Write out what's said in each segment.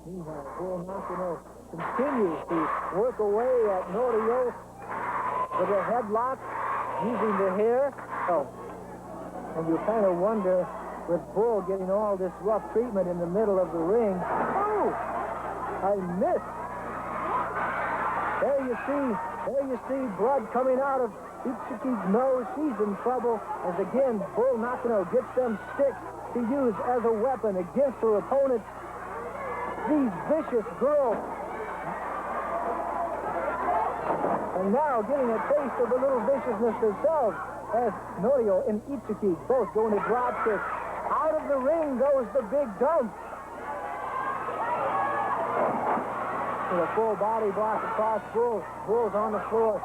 Meanwhile, Bull Nakano continues to work away at Norio with a headlock, using the hair. Oh, and you kind of wonder, with Bull getting all this rough treatment in the middle of the ring. Oh! I missed. There you see blood coming out of Itsuki's nose. She's in trouble as again Bull Nakano gets them sticks to use as a weapon against her opponent. These vicious girls. And now getting a taste of a little viciousness themselves as Norio and Itsuki both going to drop kicks. Out of the ring goes the big dump. With a full body block across Bull. Bull's on the floor.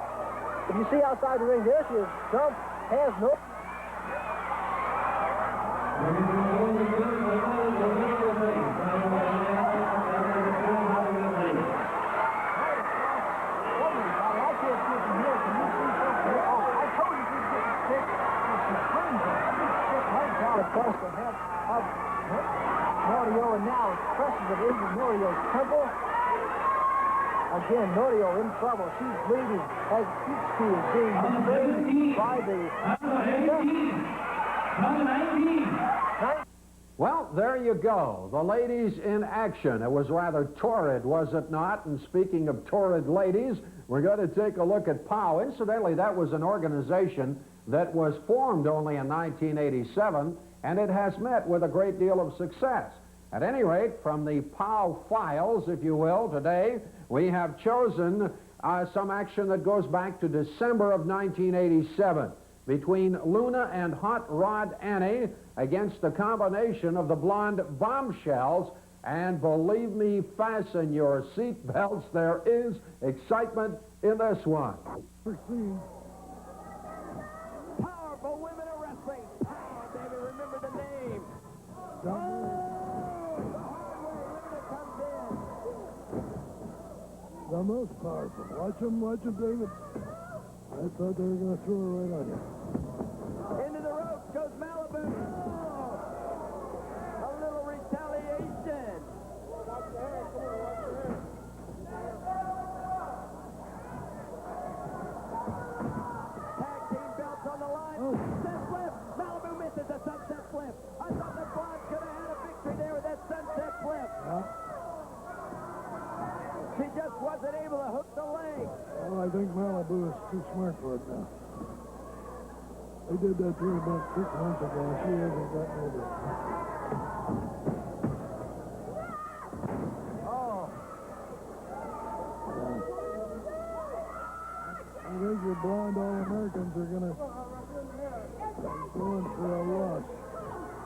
If you see outside the ring, there she is. Dump has no... Across the head of Norio, and now presses it into Norio's temple. Again, Norio in trouble. She's bleeding as Itsuki is being betrayed by the... Well, there you go. The ladies in action. It was rather torrid, was it not? And speaking of torrid ladies, we're going to take a look at POW. Incidentally, that was an organization that was formed only in 1987, and it has met with a great deal of success. At any rate, from the POW files, if you will, today, we have chosen some action that goes back to December of 1987 between Luna and Hot Rod Annie against the combination of the blonde Bombshells. And believe me, fasten your seat belts. There is excitement in this one. Powerful women of wrestling. Power, baby. Remember the name. The most powerful. Watch them, David. I thought they were going to throw her right on you. Into the ropes goes Malibu. Oh! A little retaliation. Watch your hair. Come on, watch your hair. Tag team belts on the line. Oh. Sunset flip. Malibu misses a sunset flip. I thought the Blonde could have had a victory there with that sunset flip. She just wasn't able to hook the leg. Well, I think Malibu is too smart for it now. They did that to her about 6 months ago. She hasn't gotten over it. Oh. I think your blonde All-Americans are going to go in for a loss.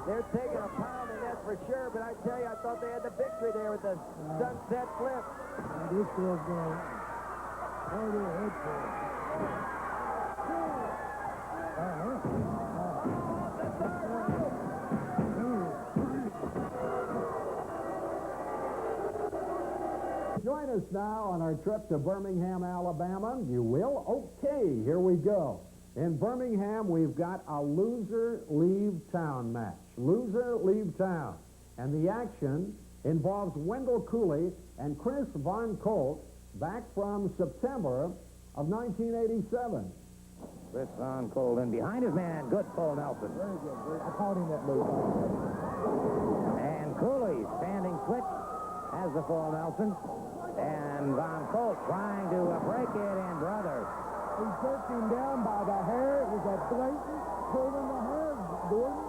They're taking a pounding, that's for sure, but I tell you, I thought they had the victory there with the sunset flip. This girl's going to hard her head for it. Join us now on our trip to Birmingham, Alabama. You will? Okay, here we go. In Birmingham, we've got a loser leave town match. Loser leave town. And the action involves Wendell Cooley and Chris Von Colt back from September of 1987. Chris Von Colt in behind his man. Good pull, Nelson. Very good. I caught him that move. And Cooley standing switch has the full Nelson. And Von Colt trying to break it in, brother. He jerked him down by the hair. It was a blatant pulling the hair, Gordon.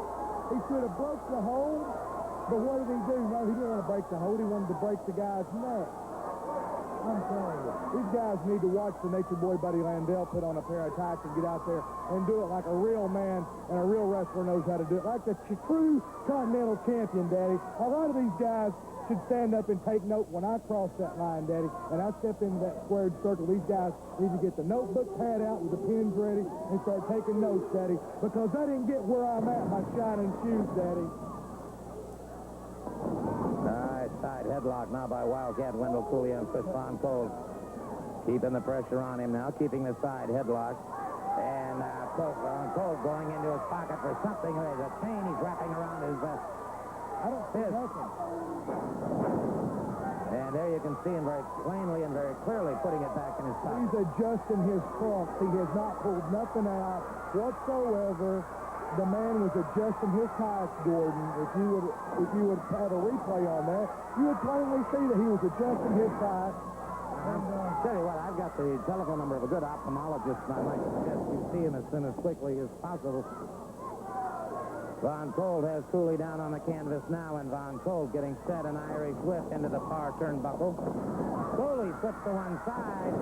He should have broke the hold. But what did he do? No, he didn't want to break the hold. He wanted to break the guy's neck. I'm telling you, these guys need to watch the Nature Boy Buddy Landell put on a pair of tights and get out there and do it like a real man and a real wrestler knows how to do it. Like the true Continental Champion, Daddy. A lot of these guys should stand up and take note when I cross that line, Daddy, and I step into that squared circle. These guys need to get the notebook pad out with the pens ready and start taking notes, Daddy, because I didn't get where I'm at my shining shoes, Daddy. Side headlock now by Wildcat Wendell Cooley and Chris Von Colt. Keeping the pressure on him now, keeping the side headlock. And Colt going into his pocket for something. There's a chain he's wrapping around his vest. I don't see nothing. you can see him very plainly and very clearly putting it back in his pocket. He's adjusting his trunks. He has not pulled nothing out whatsoever. The man was adjusting his tights, Gordon. If you would have a replay on that, you would plainly see that he was adjusting his tights. And tell you what, I've got the telephone number of a good ophthalmologist, and I'd like to suggest you see him as soon as quickly as possible. Von Colt has Cooley down on the canvas now, and Von Colt getting set, an Irish whip into the far turnbuckle. Cooley flips to one side.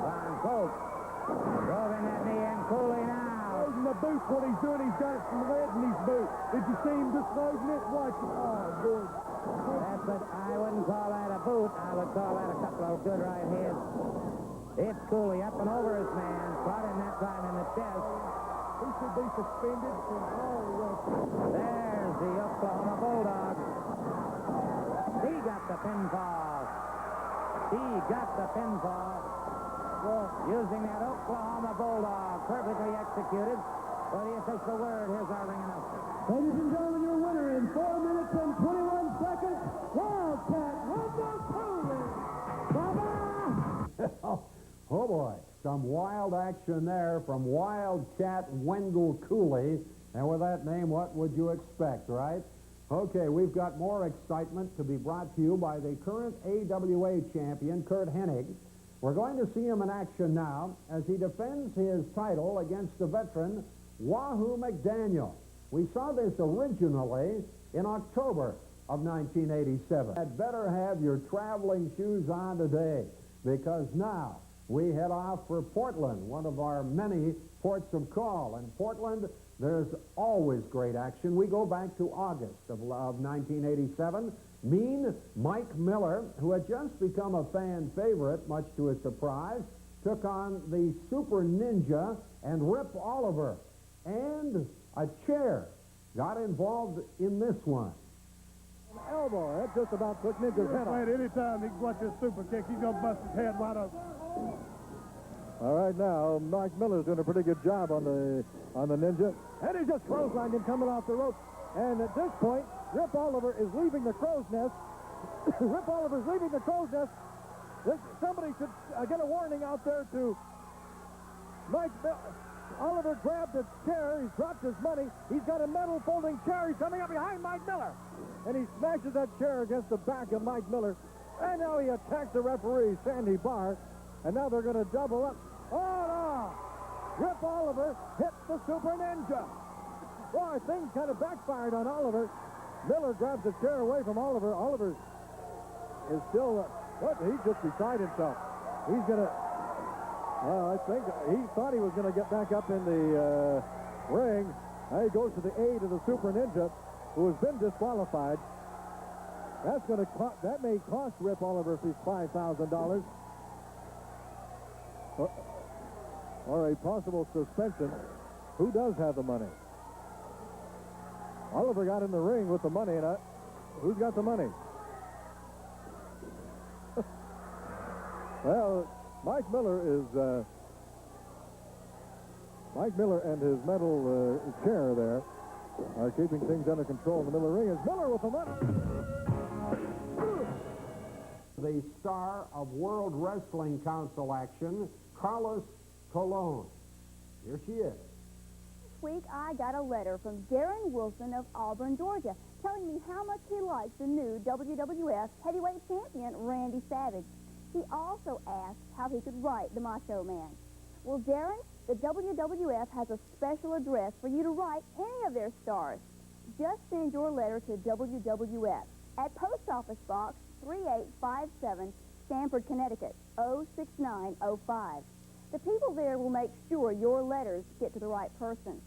Von Colt drove in that knee, and Cooley now. In the boot, what he's doing, he's got some lead in his boot. Did you see him just loading it? Watch it. Oh, good. I wouldn't call that a boot. I would call that a couple of good right hands. It's Cooley up and over his man. Caught him that time in the chest. He should be suspended from all wrestling. There's the Oklahoma Bulldog. He got the pinfall. He got the pinfall. Well, using that Oklahoma Bulldog. Perfectly executed. For the official word, here's our ring announcer. Ladies and gentlemen, your winner in 4 minutes and 21 seconds, Wildcat Wendell Cooley. Bye-bye. Oh, boy. Some wild action there from Wildcat Wendell Cooley. And with that name, what would you expect, right? Okay, we've got more excitement to be brought to you by the current AWA champion, Curt Hennig. We're going to see him in action now as he defends his title against the veteran, Wahoo McDaniel. We saw this originally in October of 1987. Had better have your traveling shoes on today, because now we head off for Portland, one of our many ports of call. In Portland, there's always great action. We go back to August of 1987. Mean Mike Miller, who had just become a fan favorite, much to his surprise, took on the Super Ninja and Rip Oliver. And a chair got involved in this one. Elbow, that just about took Ninja's head off. Anytime he can watch this super kick, he's going to bust his head wide open. All right, now, Mike Miller's doing a pretty good job on the Ninja. And he just clotheslined him coming off the rope. And at this point, Rip Oliver is leaving the crow's nest. Rip Oliver's leaving the crow's nest. Somebody should get a warning out there to Mike Miller. Oliver grabbed a chair. He's dropped his money. He's got a metal folding chair. He's coming up behind Mike Miller. And he smashes that chair against the back of Mike Miller. And now he attacks the referee, Sandy Barr. And now they're going to double up. Oh, no! Rip Oliver hit the Super Ninja. Boy, things kind of backfired on Oliver. Miller grabs the chair away from Oliver. Oliver is still... he just beside himself. He's going to... I think he thought he was going to get back up in the ring. Now he goes to the aid of the Super Ninja, who has been disqualified. That may cost Rip Oliver his $5,000. Or a possible suspension. Who does have the money? Oliver got in the ring with the money, and who's got the money? Well, Mike Miller and his metal chair there are keeping things under control in the middle of the ring. Is Miller with the money? The star of World Wrestling Council action, Carlos Colon. Here she is. This week I got a letter from Darren Wilson of Auburn, Georgia, telling me how much he likes the new WWF heavyweight champion, Randy Savage. He also asked how he could write the Macho Man. Well, Darren, the WWF has a special address for you to write any of their stars. Just send your letter to WWF at Post Office Box 3857, Stamford, Connecticut, 06905. The people there will make sure your letters get to the right person.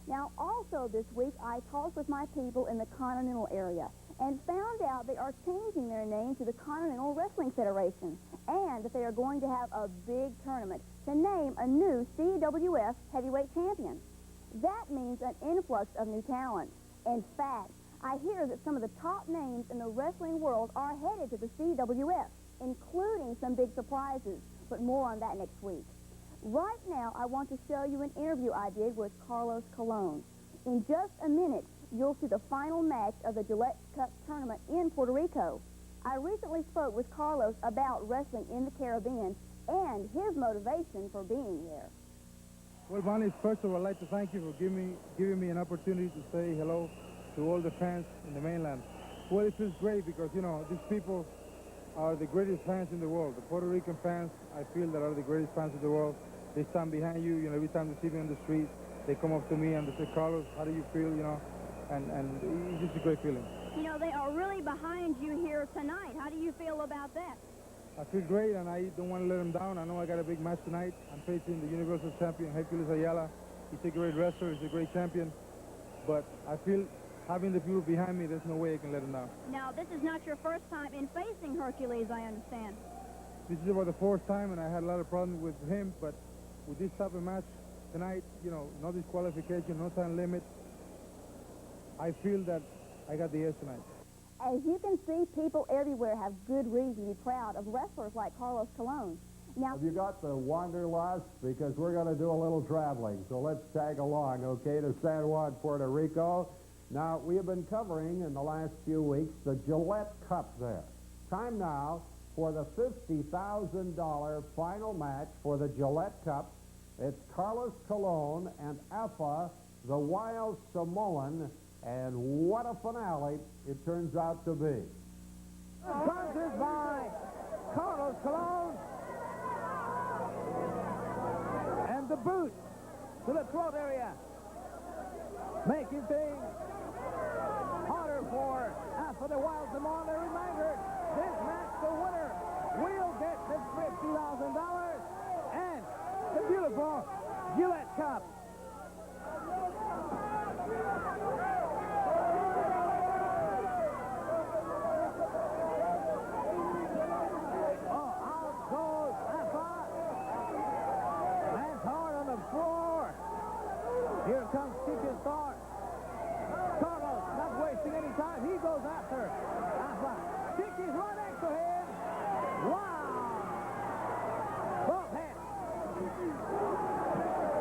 Now, also this week, I talked with my people in the Continental area and found out they are changing their name to the Continental Wrestling Federation, and that they are going to have a big tournament to name a new CWF heavyweight champion. That means an influx of new talent. In fact, I hear that some of the top names in the wrestling world are headed to the CWF, including some big surprises, but more on that next week. Right now, I want to show you an interview I did with Carlos Colon. In just a minute, you'll see the final match of the Gillette Cup tournament in Puerto Rico. I recently spoke with Carlos about wrestling in the Caribbean and his motivation for being there. Well, Bonnie, first of all, I'd like to thank you for giving me an opportunity to say hello to all the fans in the mainland. Well, it feels great because, you know, these people are the greatest fans in the world. The Puerto Rican fans, I feel, that are the greatest fans in the world. They stand behind you, you know, every time they see me on the street, they come up to me and they say, Carlos, how do you feel, you know? And it's just a great feeling. You know, they are really behind you here tonight. How do you feel about that? I feel great, and I don't want to let them down. I know I got a big match tonight. I'm facing the Universal Champion, Hercules Ayala. He's a great wrestler. He's a great champion. But I feel having the people behind me, there's no way I can let them down. Now, this is not your first time in facing Hercules, I understand. This is about the fourth time, and I had a lot of problems with him. But with this type of match tonight, you know, no disqualification, no time limit, I feel that I got the edge tonight. As you can see, people everywhere have good reason to be proud of wrestlers like Carlos Colon. Now, Have you got the wanderlust? Because we're going to do a little traveling, so let's tag along, okay, to San Juan, Puerto Rico. Now, we have been covering in the last few weeks the Gillette Cup there. Time now for the $50,000 final match for the Gillette Cup. It's Carlos Colon and Afa, the Wild Samoan, and what a finale it turns out to be. Punches by Carlos Colon. And the boot to the throat area, making things harder for Alpha the Wild Samoan. A reminder, this match, the winner will get the $50,000 and the beautiful Gillette Cup. Here comes Chicken Star. Carlos not wasting any time. He goes after Alpha. Chiqui's right next to him. Wow! Both hands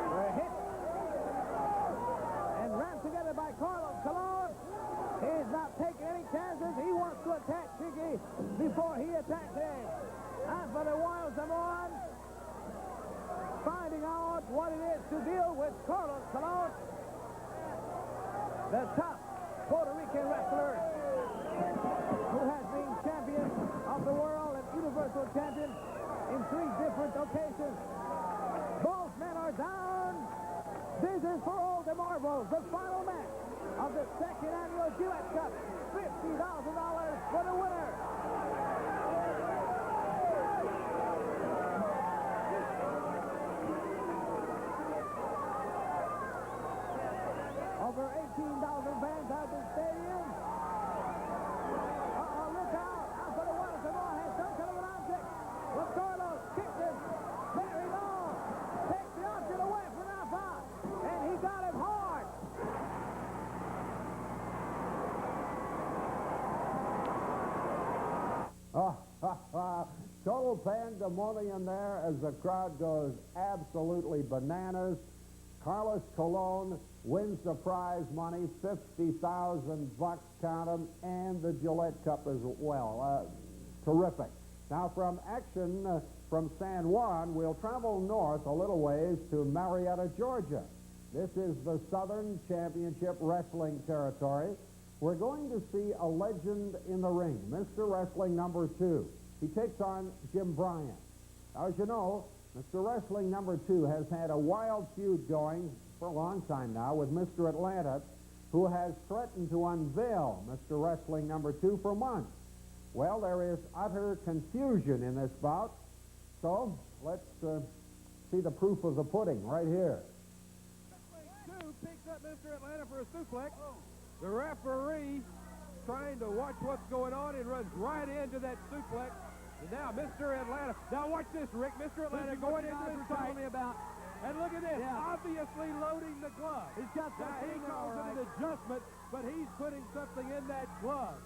were hit and rammed together by Carlos Colon. He's not taking any chances. He wants to attack Chiqui before he attacks him. Alpha the Wild Samoan finding out what it is to deal with Carlos Colon, the top Puerto Rican wrestler who has been champion of the world and universal champion in 3 different occasions. Both men are down. This is for all the marbles, the final match of the 2nd annual Gillette Cup. $50,000 for the winner. Over 18,000 fans at the stadium. Uh-oh, look out. Alpha the Wild Samoan has some kind of an object. But Carlos kicked him very low. Takes the object away from Alpha. And he got him hard. Total pandemonium there as the crowd goes absolutely bananas. Carlos Colon wins the prize money, $50,000, count 'em, and the Gillette Cup as well. Terrific. Now, from action from San Juan, we'll travel north a little ways to Marietta, Georgia. This is the Southern Championship Wrestling territory. We're going to see a legend in the ring, Mr. Wrestling number 2. He takes on Jim Bryan. Now, as you know, Mr. Wrestling number 2 has had a wild feud going for a long time now with Mr. Atlanta, who has threatened to unveil Mr. Wrestling number 2 for months. Well, there is utter confusion in this bout, so let's see the proof of the pudding right here. Wrestling 2 picks up Mr. Atlanta for a suplex. The referee, trying to watch what's going on, and runs right into that suplex. And now Mr. Atlanta. Now watch this, Rick. Mr. Atlanta going into this fight. And look at this, obviously loading the glove. He's got something. He calls it an adjustment, but he's putting something in that glove.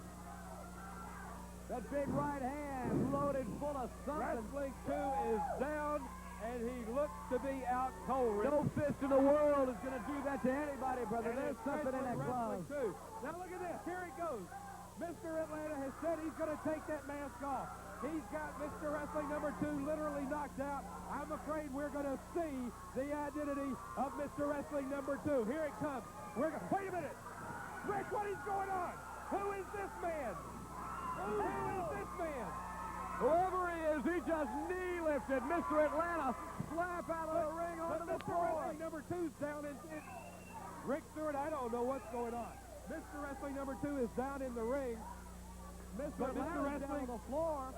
That big right hand loaded full of something. Wrestling 2 is down, and he looks to be out cold. No fist in the world is going to do that to anybody, brother. There's something in that glove. Now look at this. Here it goes. Mr. Atlanta has said he's going to take that mask off. He's got Mr. Wrestling number 2 literally knocked out. I'm afraid we're going to see the identity of Mr. Wrestling number 2. Here it comes. Wait a minute. Rick, what is going on? Who is this man? Who is this man? Whoever he is, he just knee lifted Mr. Atlanta slap out of the ring onto the Mr. floor. Wrestling number 2's down in Rick Stewart, I don't know what's going on. Mr. Wrestling number 2 is down in the ring. Mr. Wrestling down on the floor.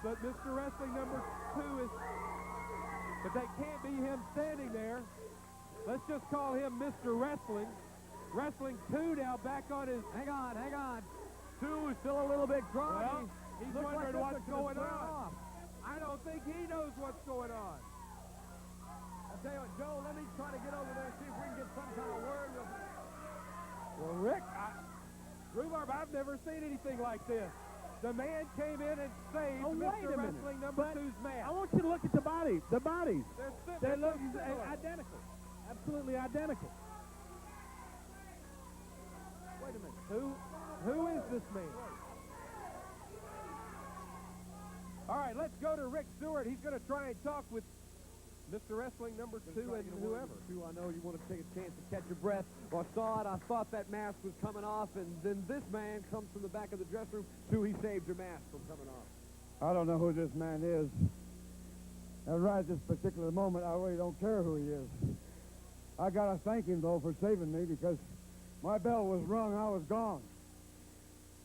But Mr. Wrestling number 2 is... But that can't be him standing there. Let's just call him Mr. Wrestling. Wrestling 2 now back on his... Hang on. 2 is still a little bit groggy. Well, he's Looks wondering like what's going on. I don't think he knows what's going on. I'll tell you what, Joe, let me try to get over there and see if we can get some kind of word with him. Well, Rick, Rhubarb, I've never seen anything like this. The man came in and saved Mr. Wrestling number 2's man. I want you to look at the bodies. The bodies. They look identical. Absolutely identical. Wait a minute. Who is this man? All right, let's go to Rick Stewart. He's going to try and talk with Mr. Wrestling number 2 and whoever. I know you want to take a chance to catch your breath. Well, I saw it. I thought that mask was coming off, and then this man comes from the back of the dressing room. Sue, he saved your mask from coming off. I don't know who this man is. And right at this particular moment, I really don't care who he is. I got to thank him, though, for saving me, because my bell was rung. I was gone.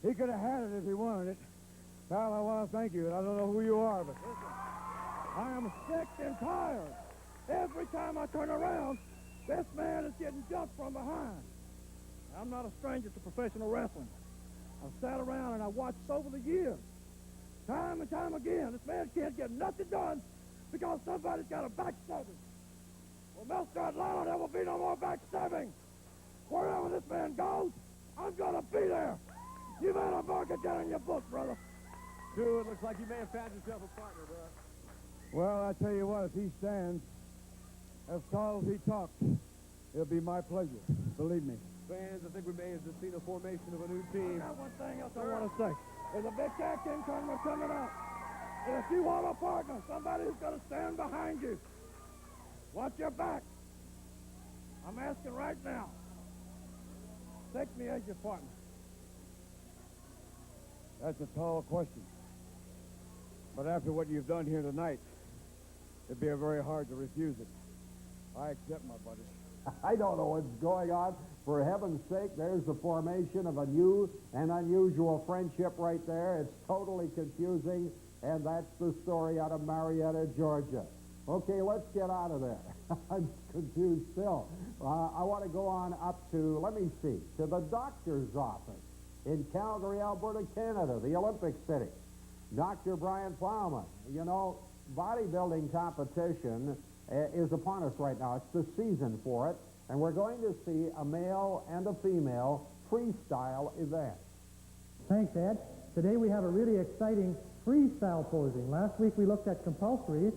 He could have had it if he wanted it. Pal, I want to thank you. I don't know who you are, but I am sick and tired. Every time I turn around, this man is getting jumped from behind. I'm not a stranger to professional wrestling. I've sat around and I've watched over the years. Time and time again, this man can't get nothing done because somebody's got a backstabbing. Well, Mr. Atlanta, there will be no more backstabbing. Wherever this man goes, I'm going to be there. You better mark it down in your book, brother. Sue, it looks like you may have found yourself a partner, bro. Well, I tell you what, if he stands as tall as he talks, it'll be my pleasure. Believe me. Fans, I think we may have just seen a formation of a new team. I got one thing else I want to say. There's a big tag team tournament coming up. And if you want a partner, somebody who's going to stand behind you. Watch your back. I'm asking right now. Take me as your partner. That's a tall question. But after what you've done here tonight, it'd be very hard to refuse it. I accept, my buddy. I don't know what's going on. For heaven's sake, there's the formation of a new and unusual friendship right there. It's totally confusing, and that's the story out of Marietta, Georgia. Okay, let's get out of there. I'm confused still. I want to go on up to, let me see, to the doctor's office in Calgary, Alberta, Canada, the Olympic city. Dr. Brian Plowman. You know, bodybuilding competition is upon us right now. It's the season for it, and we're going to see a male and a female freestyle event. Thanks, Ed. Today we have a really exciting freestyle posing. Last week we looked at compulsory.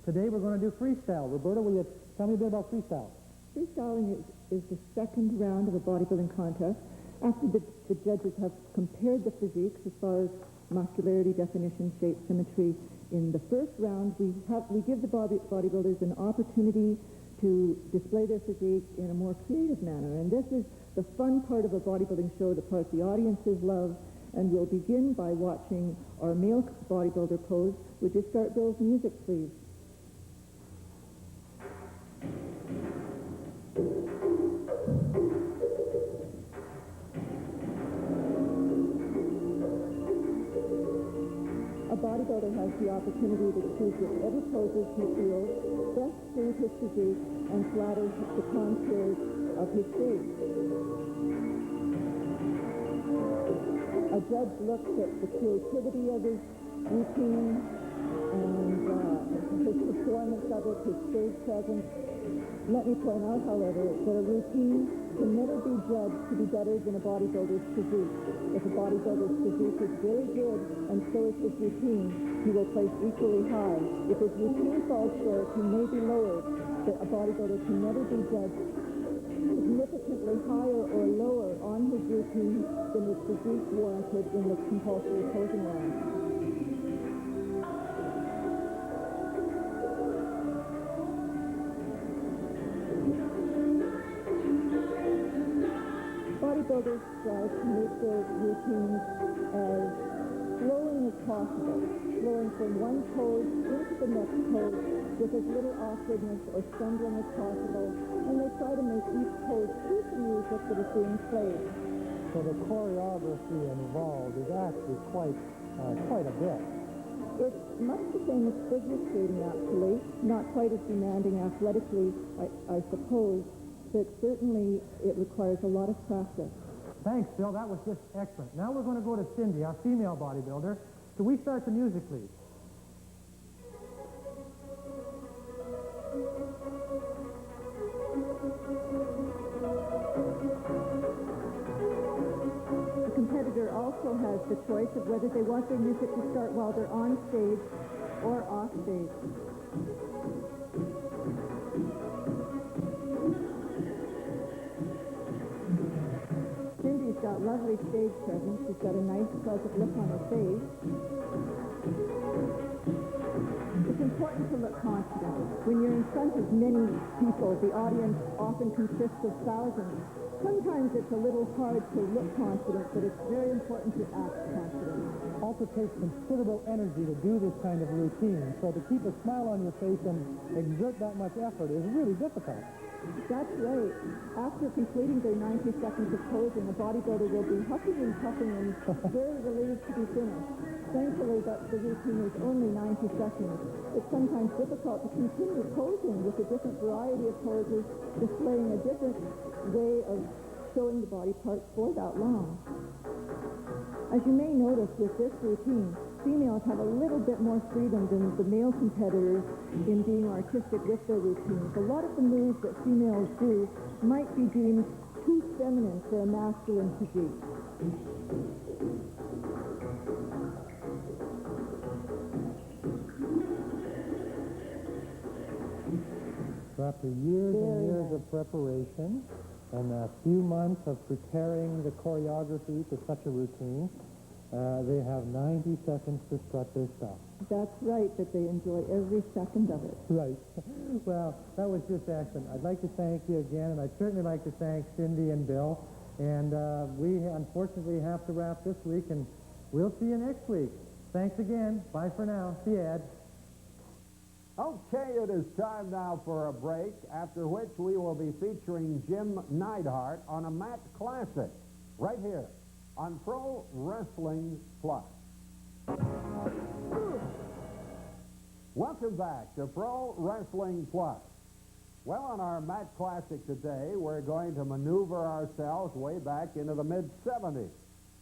Today we're going to do freestyle. Roberta, will you tell me a bit about freestyle? Freestyling is the second round of a bodybuilding contest after the judges have compared the physiques as far as muscularity, definition, shape, symmetry. In the first round, we give the bodybuilders an opportunity to display their physique in a more creative manner. And this is the fun part of a bodybuilding show, the part the audiences love. And we'll begin by watching our male bodybuilder pose. Would you start Bill's music, please? A bodybuilder has the opportunity to choose whichever poses he feels best suit his physique and flatters the contours of his face. A judge looks at the creativity of his routine and his performance of it, his stage presence. Let me point out, however, that a routine can never be judged to be better than a bodybuilder's physique. If a bodybuilder's physique is very good, and so is his routine, he will place equally high. If his routine falls short, he may be lowered, but a bodybuilder can never be judged significantly slightly higher or lower on his routine than his physique warranted in the compulsory posing round. Bodybuilders strive to make their routines as flowing as possible, flowing from one pose into the next pose with as little awkwardness or stumbling as possible, and they try to make each pose suit the music that is being played. So the choreography involved is actually quite a bit. It's much the same as figure skating, actually, not quite as demanding athletically, I suppose, but certainly it requires a lot of practice. Thanks, Bill. That was just excellent. Now we're going to go to Cindy, our female bodybuilder. So we start the music, please. The competitor also has the choice of whether they want their music to start while they're on stage or off stage. Cindy's got lovely stage presence. She's got a nice, pleasant look on her face. It's important to look confident. When you're in front of many people, the audience often consists of thousands. Sometimes it's a little hard to look confident, but it's very important to act confident. Also takes considerable energy to do this kind of routine. So to keep a smile on your face and exert that much effort is really difficult. That's right. After completing their 90 seconds of posing, a bodybuilder will be huffing and puffing and very relieved to be finished. Thankfully, the routine is only 90 seconds. It's sometimes difficult to continue posing with a different variety of poses, displaying a different way of showing the body parts for that long. As you may notice with this routine, females have a little bit more freedom than the male competitors in being artistic with their routines. A lot of the moves that females do might be deemed too feminine for a masculine physique. So after years and years of preparation and a few months of preparing the choreography to such a routine, they have 90 seconds to strut their stuff. That's right, but they enjoy every second of it. Right. Well, that was just excellent. I'd like to thank you again, and I'd certainly like to thank Cindy and Bill. And we unfortunately have to wrap this week, and we'll see you next week. Thanks again. Bye for now. See you, Ed. Okay, it is time now for a break, after which we will be featuring Jim Neidhart on a mat classic right here on Pro Wrestling Plus. Welcome back to Pro Wrestling Plus. Well, on our mat classic today, we're going to maneuver ourselves way back into the mid-70s.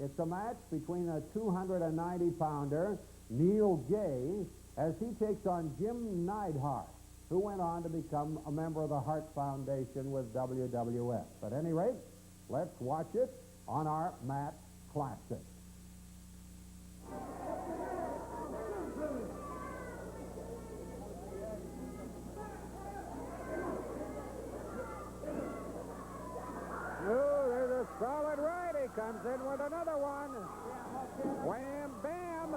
It's a match between a 290-pounder, Neil Gay, as he takes on Jim Neidhart, who went on to become a member of the Hart Foundation with WWF. At any rate, let's watch it on our mat classic. Oh, there's a solid right. He comes in with another one. Wham, bam.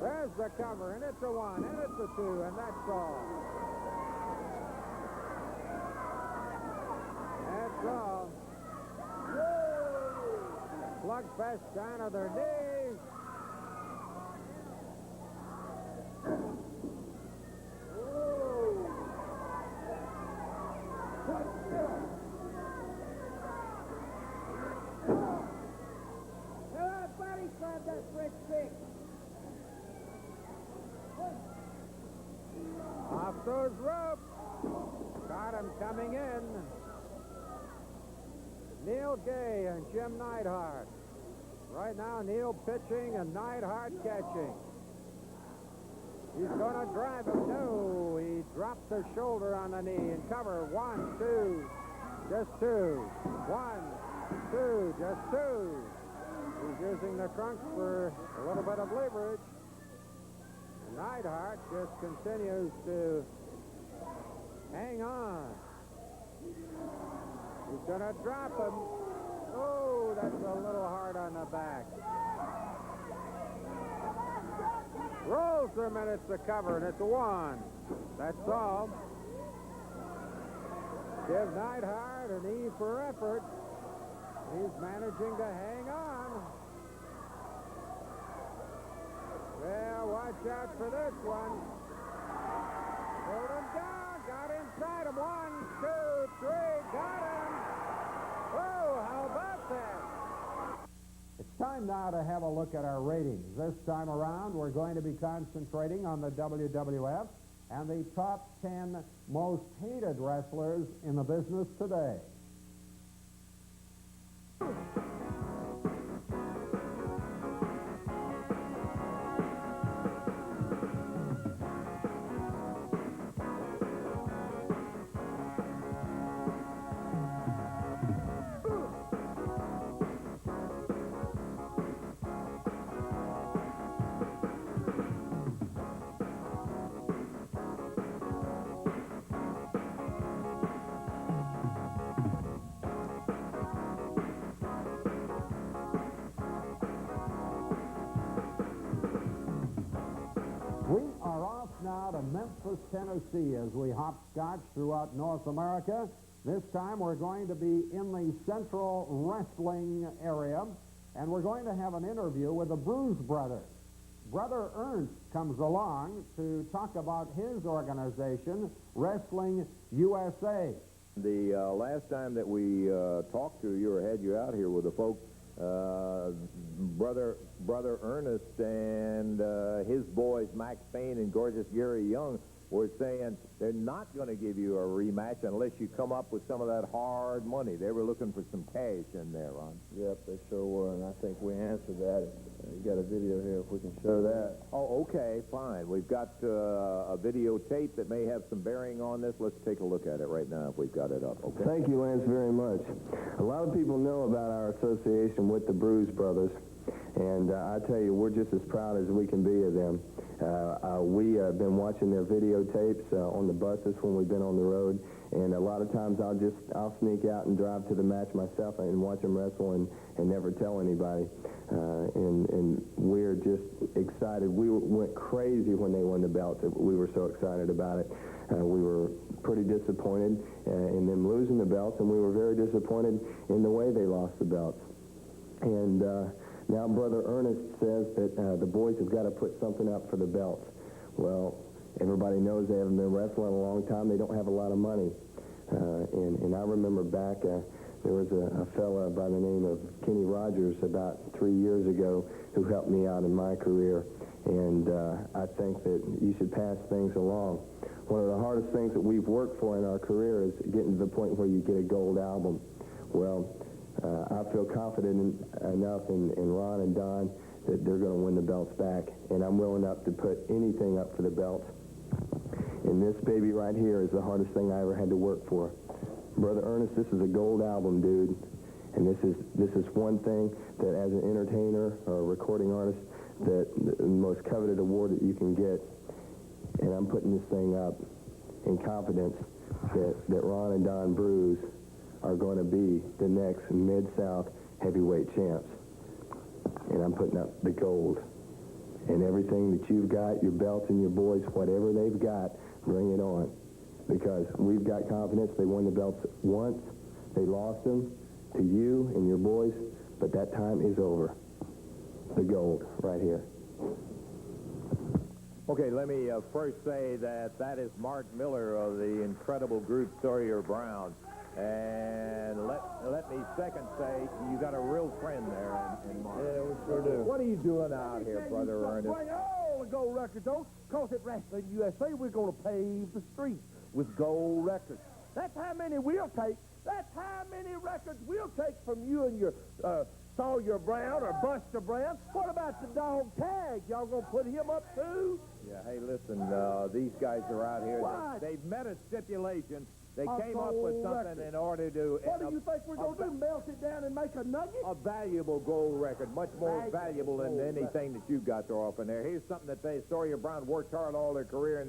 There's the cover, and it's a 1, and it's a 2, and that's all. That's all. Slugfest down to their knees. Body slam that French kick. Off those ropes. Got him coming in. Neil Gay and Jim Neidhart. Right now, Neil pitching and Neidhart catching. He's going to drive him. No, he dropped the shoulder on the knee and cover. 1, 2, just 2. 1, 2, just 2. He's using the trunks for a little bit of leverage. Neidhart just continues to hang on. He's going to drop him. Oh, that's a little hard on the back. Rolls him, and it's a cover, and it's a 1. That's all. Give Neidhart an E for effort. He's managing to hang on. Well, watch out for this one. Hold him down. Got inside him. 1, 2, 3. Got him. Oh, how about that? It's time now to have a look at our ratings. This time around, we're going to be concentrating on the WWF and the top 10 most hated wrestlers in the business today. We are off now to Memphis, Tennessee, as we hopscotch throughout North America. This time we're going to be in the Central Wrestling area, and we're going to have an interview with the Bruise Brothers. Brother Ernst comes along to talk about his organization, Wrestling USA. The last time that we talked to you or had you out here with the folks, Brother Ernest and his boys, Max Payne and Gorgeous Gary Young, were saying they're not going to give you a rematch unless you come up with some of that hard money. They were looking for some cash in there, Ron. Yep, they sure were, and I think we answered that. You got a video here if we can show that. Oh, okay, fine. We've got a videotape that may have some bearing on this. Let's take a look at it right now if we've got it up, okay? Thank you, Lance, very much. A lot of people know about our association with the Bruise Brothers, and I tell you, we're just as proud as we can be of them. We have been watching their videotapes on the buses when we've been on the road, and a lot of times I'll sneak out and drive to the match myself and watch them wrestle and never tell anybody. And we're just excited. We went crazy when they won the belts. We were so excited about it. We were pretty disappointed in them losing the belts, and we were very disappointed in the way they lost the belts. And now Brother Ernest says that the boys have got to put something up for the belts. Well, everybody knows they haven't been wrestling a long time. They don't have a lot of money. And I remember back, there was a fella by the name of Kenny Rogers about 3 years ago who helped me out in my career. And I think that you should pass things along. One of the hardest things that we've worked for in our career is getting to the point where you get a gold album. Well, I feel confident enough in Ron and Don that they're going to win the belts back, and I'm willing up to put anything up for the belts. And this baby right here is the hardest thing I ever had to work for. Brother Ernest, this is a gold album, dude, and this is one thing that as an entertainer or a recording artist, that the most coveted award that you can get. And I'm putting this thing up in confidence that Ron and Don Bruise are going to be the next Mid-South heavyweight champs. And I'm putting up the gold. And everything that you've got, your belts and your boys, whatever they've got, bring it on. Because we've got confidence. They won the belts once. They lost them to you and your boys, but that time is over. The gold right here. Okay, let me first say that is Mark Miller of the incredible group Sawyer Brown. And let me second say, you got a real friend there in Mark. Yeah, we sure do. What are you doing out here, Brother Ernest? Bring all the gold records on, because at Wrestling USA, we're going to pave the streets with gold records. That's how many we'll take. That's how many records we'll take from you and your Sawyer Brown or Buster Brown. What about the dog Tag? Y'all going to put him up, too? Yeah, hey, listen, these guys are out here. What? They've met a stipulation They came up with something in order to... What do you think we're going to do, melt it down and make a nugget? A valuable gold record, much more valuable than anything that you've got to offer there. Here's something that they, Sawyer Brown worked hard all their career, and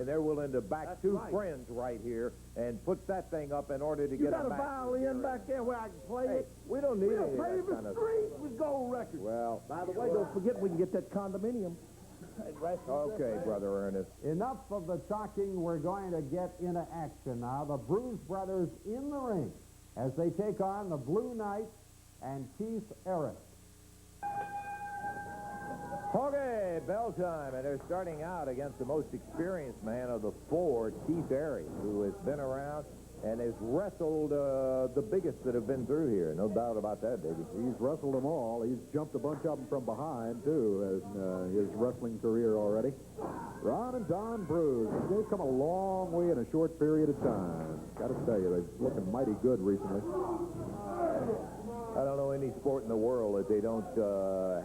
they're willing to back two friends right here and put that thing up in order to get a match. You got a violin back there where I can play it? We don't need We'll any of pave that kind the of... street with gold records. Well... By the way, don't forget we can get that condominium. Okay, Brother Ernest. Enough of the talking. We're going to get into action now. The Bruise Brothers in the ring as they take on the Blue Knight and Keith Eric. Okay, bell time, and they're starting out against the most experienced man of the four, Keith Eric, who has been around and has wrestled the biggest that have been through here. No doubt about that, Davey. He's wrestled them all. He's jumped a bunch of them from behind, too, in his wrestling career already. Ron and Don Bruce, they've come a long way in a short period of time. Got to tell you, they're looking mighty good recently. I don't know any sport in the world that they don't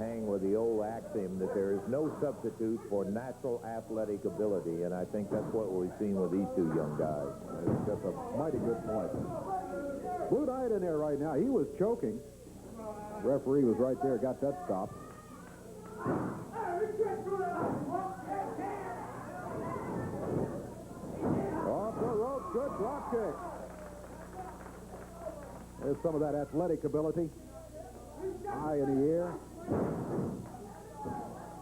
hang with the old axiom that there is no substitute for natural athletic ability, and I think that's what we've seen with these two young guys. That's a mighty good point. Blue Knight in there right now. He was choking. Referee was right there, got that stopped. Off the rope, good drop kick. There's some of that athletic ability. High in the air.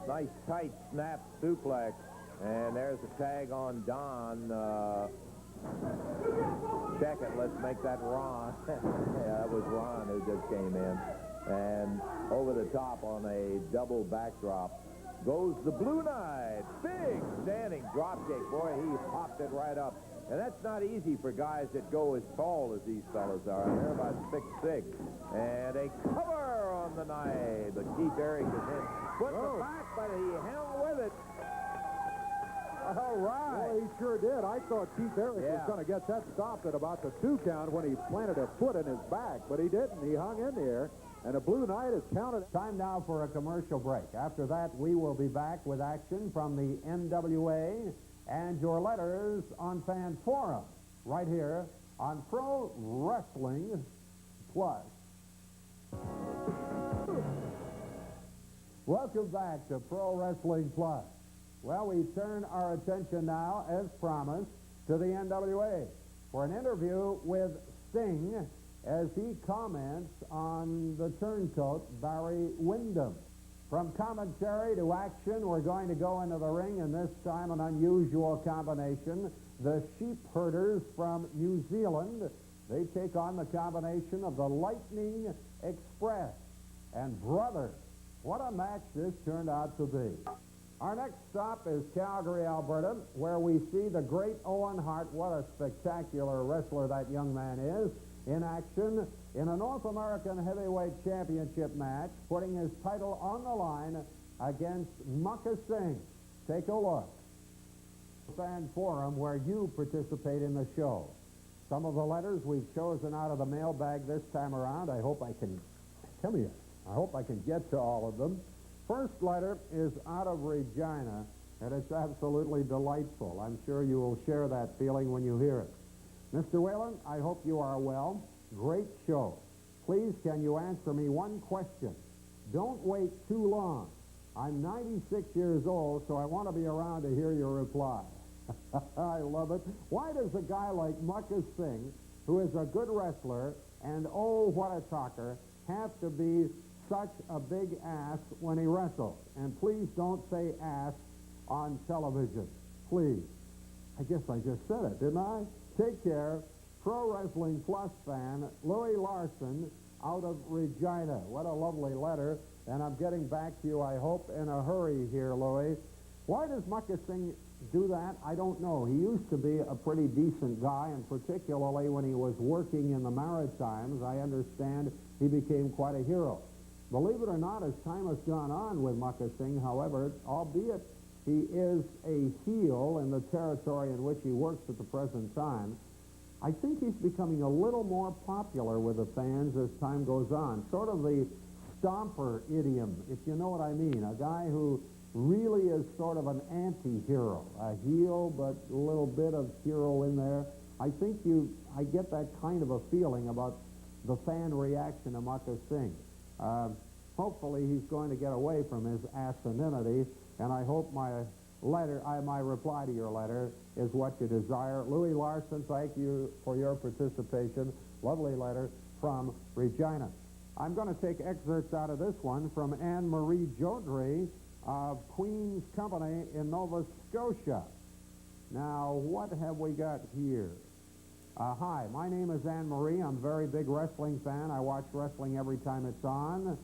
Nice tight snap suplex. And there's a tag on Don. Check it. Let's make that Ron. Yeah, that was Ron who just came in. And over the top on a double backdrop goes the Blue Knight. Big standing drop kick. Boy, he popped it right up. And that's not easy for guys that go as tall as these fellas are. They're about 6'6". And a cover on the night. But Keith Eric is in. Put the back, but he hung with it. All right. Well, he sure did. I thought Keith Eric was going to get that stopped at about the 2 count when he planted a foot in his back, but he didn't. He hung in there, and the Blue Knight is counted. Time now for a commercial break. After that, we will be back with action from the NWA and your letters on Fan Forum right here on Pro Wrestling Plus. Welcome back to Pro Wrestling Plus. Well, we turn our attention now, as promised, to the NWA for an interview with Sting as he comments on the turncoat, Barry Windham. From commentary to action, we're going to go into the ring, and this time an unusual combination. The Sheep Herders from New Zealand, they take on the combination of the Lightning Express. And brother, what a match this turned out to be. Our next stop is Calgary, Alberta, where we see the great Owen Hart. What a spectacular wrestler that young man is. In action in a North American Heavyweight Championship match, putting his title on the line against Mucka Singh. Take a look. Fan Forum, where you participate in the show. Some of the letters we've chosen out of the mailbag this time around. I hope I can get to all of them. First letter is out of Regina, and it's absolutely delightful. I'm sure you will share that feeling when you hear it. Mr. Whalen, I hope you are well. Great show. Please, can you answer me one question? Don't wait too long. I'm 96 years old, so I want to be around to hear your reply. I love it. Why does a guy like Mucka Singh, who is a good wrestler, and oh, what a talker, have to be such a big ass when he wrestles? And please don't say ass on television. Please. I guess I just said it, didn't I? Take care. Pro Wrestling Plus fan, Louis Larson, out of Regina. What a lovely letter. And I'm getting back to you, I hope, in a hurry here, Louis. Why does Mucka Singh do that? I don't know. He used to be a pretty decent guy, and particularly when he was working in the Maritimes, I understand he became quite a hero. Believe it or not, as time has gone on with Mucka Singh, however, albeit he is a heel in the territory in which he works at the present time, I think he's becoming a little more popular with the fans as time goes on. Sort of the stomper idiom, if you know what I mean. A guy who really is sort of an anti-hero. A heel, but a little bit of hero in there. I think I get that kind of a feeling about the fan reaction to Maka Singh. Hopefully he's going to get away from his asininity, and I hope my reply to your letter is what you desire. Louis Larson, thank you for your participation. Lovely letter from Regina. I'm going to take excerpts out of this one from Anne-Marie Jodry of Queen's Company in Nova Scotia. Now, what have we got here? Hi, my name is Anne-Marie. I'm a very big wrestling fan. I watch wrestling every time it's on.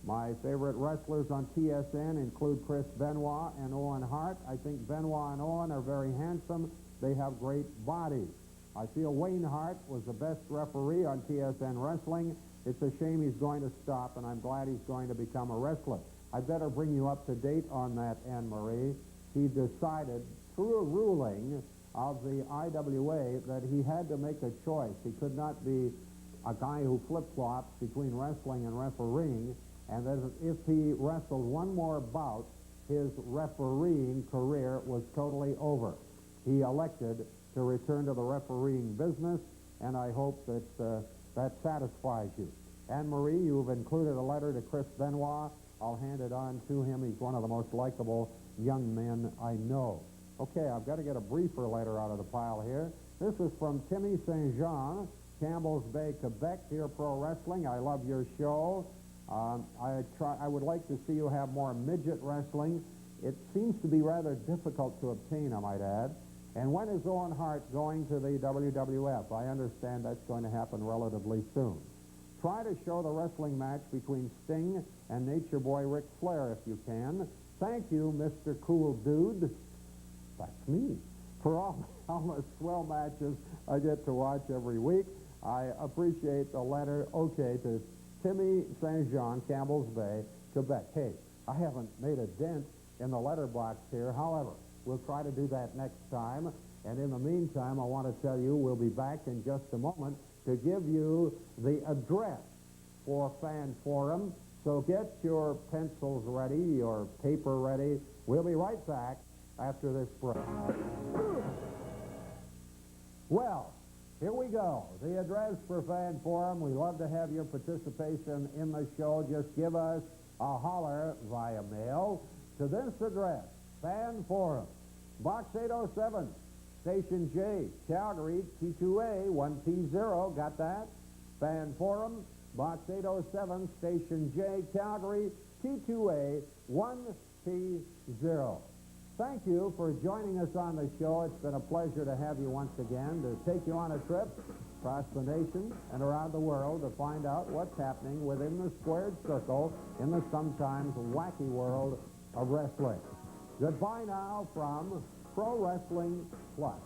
My favorite wrestlers on TSN include Chris Benoit and Owen Hart. I think Benoit and Owen are very handsome. They have great bodies. I feel Wayne Hart was the best referee on TSN Wrestling. It's a shame he's going to stop, and I'm glad he's going to become a wrestler. I better bring you up to date on that, Anne-Marie. He decided, through a ruling of the IWA, that he had to make a choice. He could not be a guy who flip-flops between wrestling and refereeing, and that if he wrestled one more bout, his refereeing career was totally over. He elected to return to the refereeing business, and I hope that that satisfies you. Anne-Marie, you've included a letter to Chris Benoit. I'll hand it on to him. He's one of the most likable young men I know. Okay, I've got to get a briefer letter out of the pile here. This is from Timmy St. Jean, Campbell's Bay, Quebec. Dear Pro Wrestling, I love your show. I would like to see you have more midget wrestling. It seems to be rather difficult to obtain, I might add. And when is Owen Hart going to the WWF? I understand that's going to happen relatively soon. Try to show the wrestling match between Sting and Nature Boy Ric Flair if you can. Thank you, Mr. Cool Dude. That's me. For all the swell matches I get to watch every week, I appreciate the letter. Okay, to Timmy St. Jean, Campbell's Bay, Quebec. Hey, I haven't made a dent in the letterbox here. However, we'll try to do that next time. And in the meantime, I want to tell you we'll be back in just a moment to give you the address for Fan Forum. So get your pencils ready, your paper ready. We'll be right back after this break. Well, here we go. The address for Fan Forum. We love to have your participation in the show. Just give us a holler via mail to this address, Fan Forum, Box 807, Station J, Calgary, T2A, 1P0. Got that? Fan Forum, Box 807, Station J, Calgary, T2A, 1P0. Thank you for joining us on the show. It's been a pleasure to have you once again, to take you on a trip across the nation and around the world to find out what's happening within the squared circle in the sometimes wacky world of wrestling. Goodbye now from Pro Wrestling Plus.